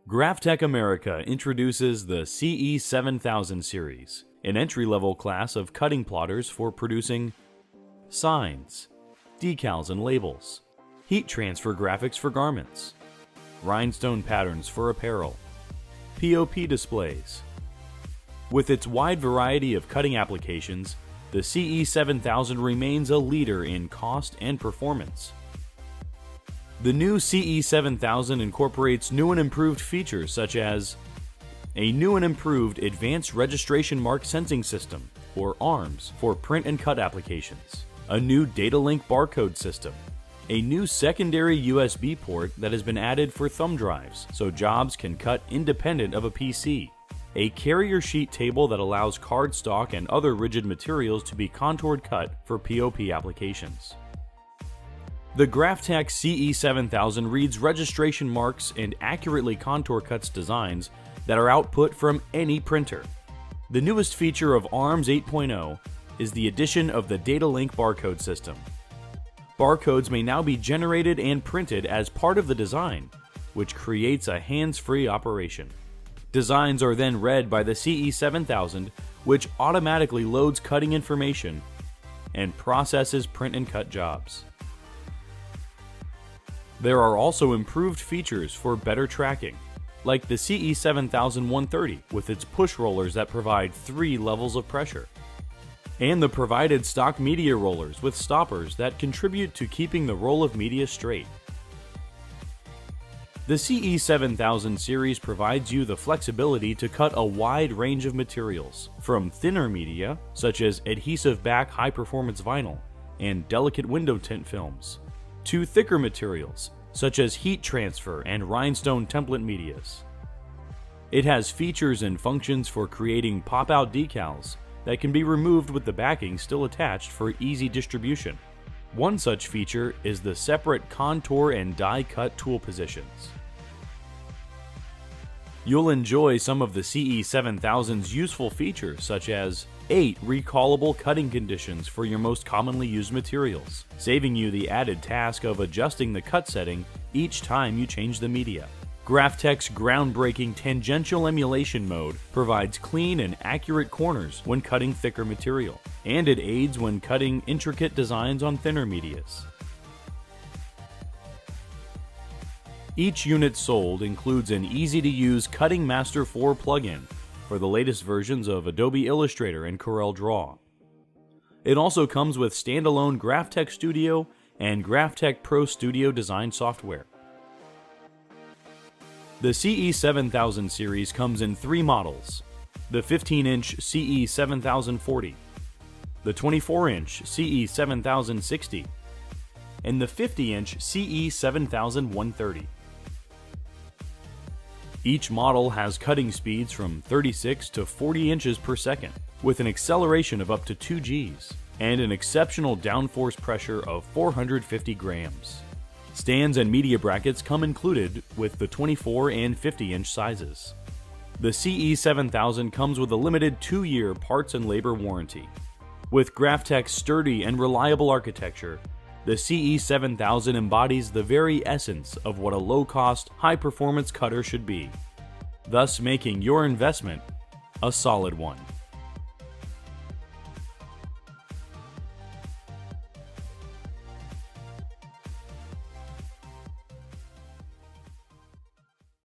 Graphtec America introduces the CE7000 series, an entry-level class of cutting plotters for producing signs, decals and labels, heat transfer graphics for garments, rhinestone patterns for apparel, POP displays. With its wide variety of cutting applications, the CE7000 remains a leader in cost and performance. The new CE7000 incorporates new and improved features such as a new and improved Advanced Registration Mark Sensing System, or ARMS, for print and cut applications, a new data link barcode system, a new secondary USB port that has been added for thumb drives so jobs can cut independent of a PC, a carrier sheet table that allows cardstock and other rigid materials to be contoured cut for POP applications. The Graphtec CE7000 reads registration marks and accurately contour cuts designs that are output from any printer. The newest feature of ARMS 8.0 is the addition of the data link barcode system. Barcodes may now be generated and printed as part of the design, which creates a hands-free operation. Designs are then read by the CE7000, which automatically loads cutting information and processes print and cut jobs. There are also improved features for better tracking, like the CE7000-130 with its push rollers that provide 3 levels of pressure, and the provided stock media rollers with stoppers that contribute to keeping the roll of media straight. The CE7000 series provides you the flexibility to cut a wide range of materials, from thinner media, such as adhesive back high-performance vinyl and delicate window tint films, to thicker materials, such as heat transfer and rhinestone template medias. It has features and functions for creating pop-out decals that can be removed with the backing still attached for easy distribution. One such feature is the separate contour and die cut tool positions. You'll enjoy some of the CE7000's useful features such as 8 recallable cutting conditions for your most commonly used materials, saving you the added task of adjusting the cut setting each time you change the media. Graphtec's groundbreaking tangential emulation mode provides clean and accurate corners when cutting thicker material, and it aids when cutting intricate designs on thinner medias. Each unit sold includes an easy-to-use Cutting Master 4 plugin for the latest versions of Adobe Illustrator and CorelDRAW. It also comes with standalone Graphtec Studio and Graphtec Pro Studio design software. The CE7000 series comes in 3 models: the 15-inch CE7040, the 24-inch CE7060, and the 50-inch CE7000-130. Each model has cutting speeds from 36 to 40 inches per second, with an acceleration of up to 2 Gs, and an exceptional downforce pressure of 450 grams. Stands and media brackets come included with the 24 and 50-inch sizes. The CE7000 comes with a limited 2-year parts and labor warranty. With Graphtec's sturdy and reliable architecture, the CE7000 embodies the very essence of what a low-cost, high-performance cutter should be, thus making your investment a solid one.